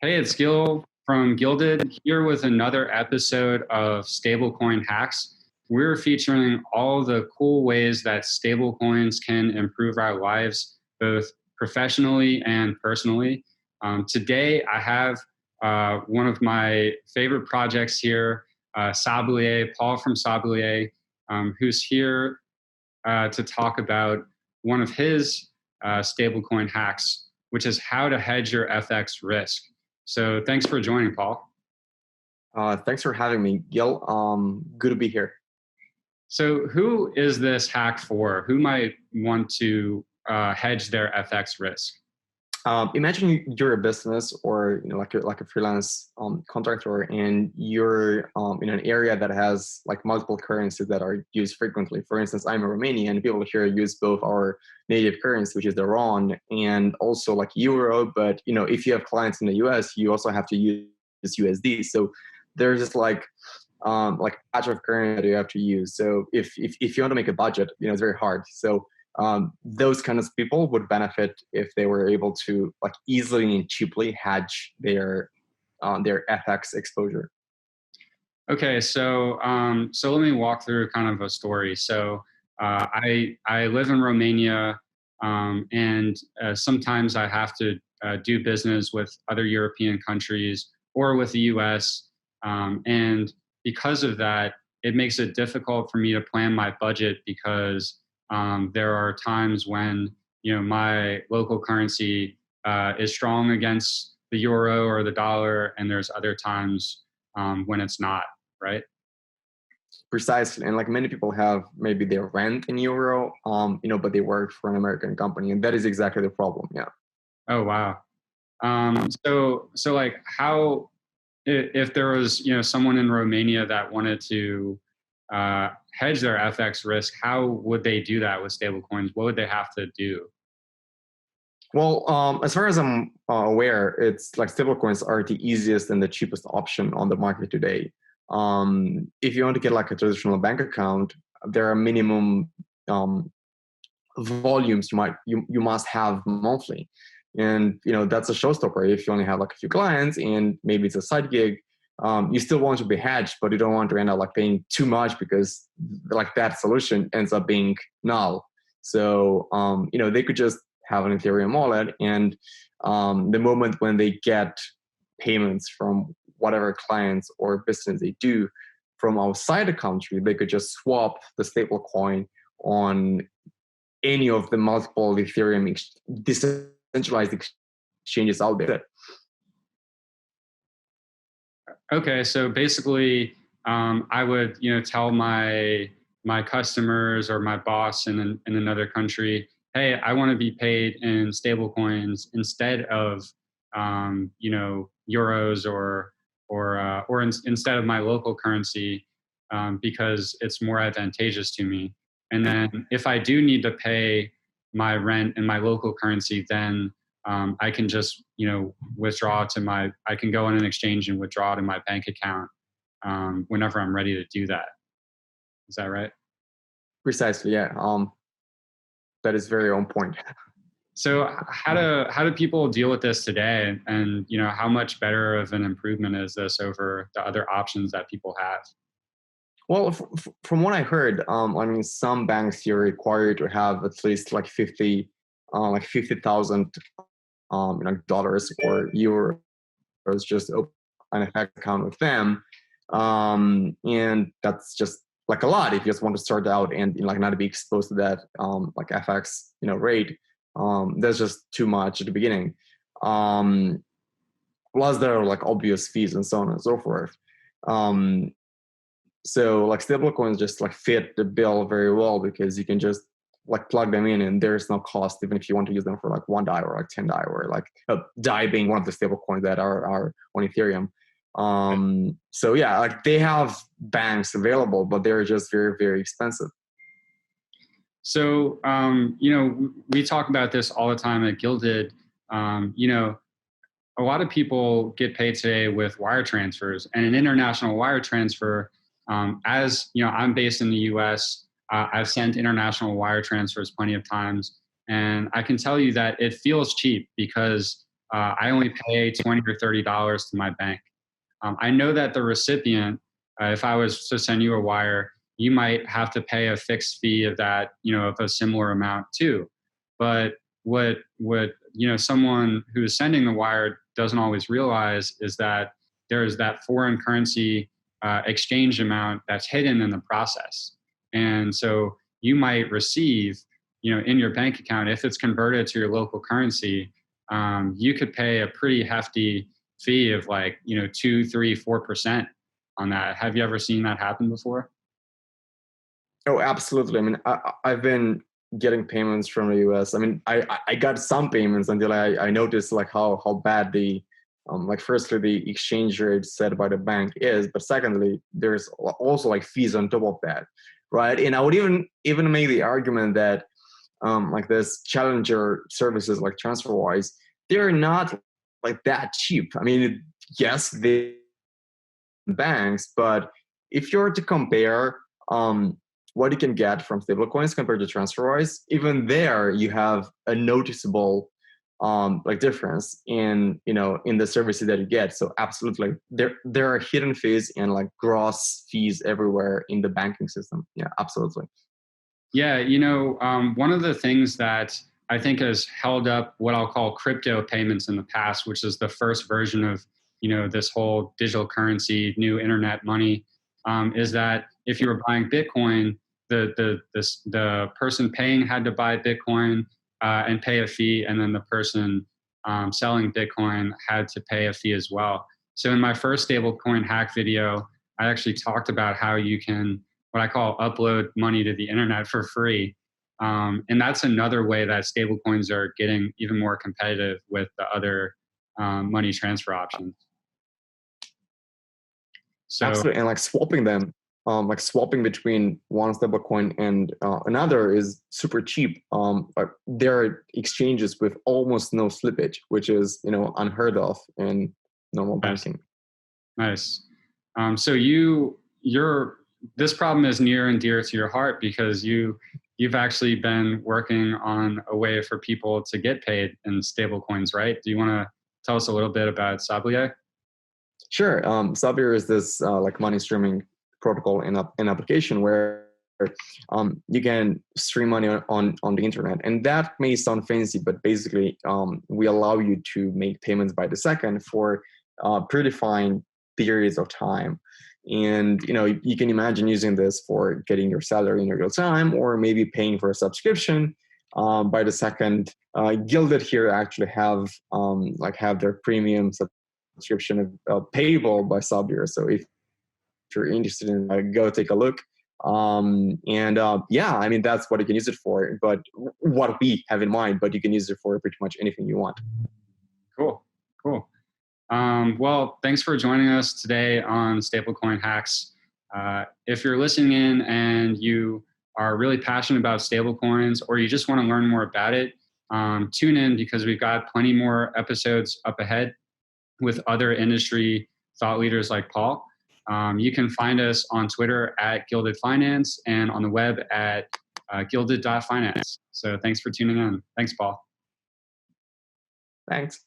Hey, it's Gil from Gilded here with another episode of Stablecoin Hacks. We're featuring all the cool ways that stablecoins can improve our lives, both professionally and personally. Today, I have one of my favorite projects here, Sablier, Paul from Sablier, who's here to talk about one of his stablecoin hacks, which is how to hedge your FX risk. So thanks for joining, Paul. Thanks for having me, Gil. Good to be here. So who is this hack for? Who might want to hedge their FX risk? Imagine you're a business or like a freelance contractor, and you're in an area that has like multiple currencies that are used frequently. For instance, I'm in Romania, and people here use both our native currency, which is the RON, and also like Euro. But if you have clients in the US, you also have to use USD. So there's just like patch of currency that you have to use. So if you want to make a budget, it's very hard. So those kind of people would benefit if they were able to like easily and cheaply hedge their FX exposure. Okay, so let me walk through kind of a story. So I live in Romania, and sometimes I have to do business with other European countries or with the U.S. And because of that, it makes it difficult for me to plan my budget because there are times when my local currency is strong against the euro or the dollar, and there's other times when it's not, right? Precisely, and like many people have maybe their rent in euro, but they work for an American company, and that is exactly the problem. Yeah. Oh wow. So like how if there was someone in Romania that wanted to hedge their FX risk, how would they do that with stablecoins? What would they have to do? Well, as far as I'm aware, it's like stablecoins are the easiest and the cheapest option on the market today. If you want to get like a traditional bank account, there are minimum volumes you must have monthly, and that's a showstopper. If you only have like a few clients and maybe it's a side gig, you still want to be hedged, but you don't want to end up like paying too much because like that solution ends up being null. So they could just have an Ethereum wallet, and the moment when they get payments from whatever clients or business they do from outside the country, they could just swap the stable coin on any of the multiple Ethereum decentralized exchanges out there. Okay, so basically, I would tell my customers or my boss in another country, hey, I want to be paid in stablecoins instead of euros or instead of my local currency because it's more advantageous to me. And then if I do need to pay my rent in my local currency, then I can just withdraw to I can go on an exchange and withdraw to my bank account whenever I'm ready to do that. Is that right? Precisely, yeah. That is very on point. So how do people deal with this today, and how much better of an improvement is this over the other options that people have? Well, from what I heard, some banks here require you to have at least like 50,000 dollars or euros just open an FX account with them, and that's just like a lot if you just want to start out and like not to be exposed to that like FX rate. That's just too much at the beginning. Plus there are like obvious fees and so on and so forth. So like stablecoins just like fit the bill very well because you can just like plug them in and there's no cost, even if you want to use them for like $1 or like $10 or like a DAI being one of the stablecoins that are on Ethereum. So yeah, like they have banks available, but they're just very, very expensive. So, we talk about this all the time at Gilded. A lot of people get paid today with wire transfers, and an international wire transfer, as I'm based in the US, I've sent international wire transfers plenty of times, and I can tell you that it feels cheap because I only pay $20 or $30 to my bank. I know that the recipient, if I was to send you a wire, you might have to pay a fixed fee of that, of a similar amount too. But what someone who is sending the wire doesn't always realize is that there is that foreign currency exchange amount that's hidden in the process. And so you might receive, in your bank account, if it's converted to your local currency, you could pay a pretty hefty fee of like, 2, 3, 4% on that. Have you ever seen that happen before? Oh, absolutely. I mean, I've been getting payments from the US. I mean, I got some payments until I noticed like how bad the like firstly the exchange rate set by the bank is, but secondly there's also like fees on top of that, right? And I would even make the argument that like this challenger services like TransferWise, they're not like that cheap. I mean, yes, they banks, but if you're to compare what you can get from stablecoins compared to TransferWise, even there you have a noticeable like difference in in the services that you get. So absolutely, there are hidden fees and like gross fees everywhere in the banking system. Yeah, absolutely. Yeah, one of the things that I think has held up what I'll call crypto payments in the past, which is the first version of this whole digital currency, new internet money, is that if you were buying Bitcoin, the person paying had to buy Bitcoin and pay a fee, and then the person selling Bitcoin had to pay a fee as well. So in my first stablecoin hack video, I actually talked about how you can what I call upload money to the internet for free. And that's another way that stablecoins are getting even more competitive with the other money transfer options. So Absolutely, and like swapping them, like swapping between one stablecoin and another is super cheap. Like there are exchanges with almost no slippage, which is unheard of in normal nice, banking. nice. So you're this problem is near and dear to your heart because you've actually been working on a way for people to get paid in stablecoins, right? Do you want to tell us a little bit about Sablier? Sure. Sablier is this like money streaming protocol in an application where you can stream money on the internet, and that may sound fancy, but basically we allow you to make payments by the second for predefined periods of time. And you can imagine using this for getting your salary in real time, or maybe paying for a subscription by the second. Gilded here actually have their premium subscription payable by Sablier. So if you're interested in go take a look. And yeah, I mean, that's what you can use it for, but what we have in mind, but you can use it for pretty much anything you want. Cool, cool. Well, thanks for joining us today on Stablecoin Hacks. If you're listening in and you are really passionate about stablecoins or you just want to learn more about it, tune in because we've got plenty more episodes up ahead with other industry thought leaders like Paul. You can find us on Twitter at GILDED.FINANCE and on the web at GILDED.FINANCE. So thanks for tuning in. Thanks, Paul. Thanks.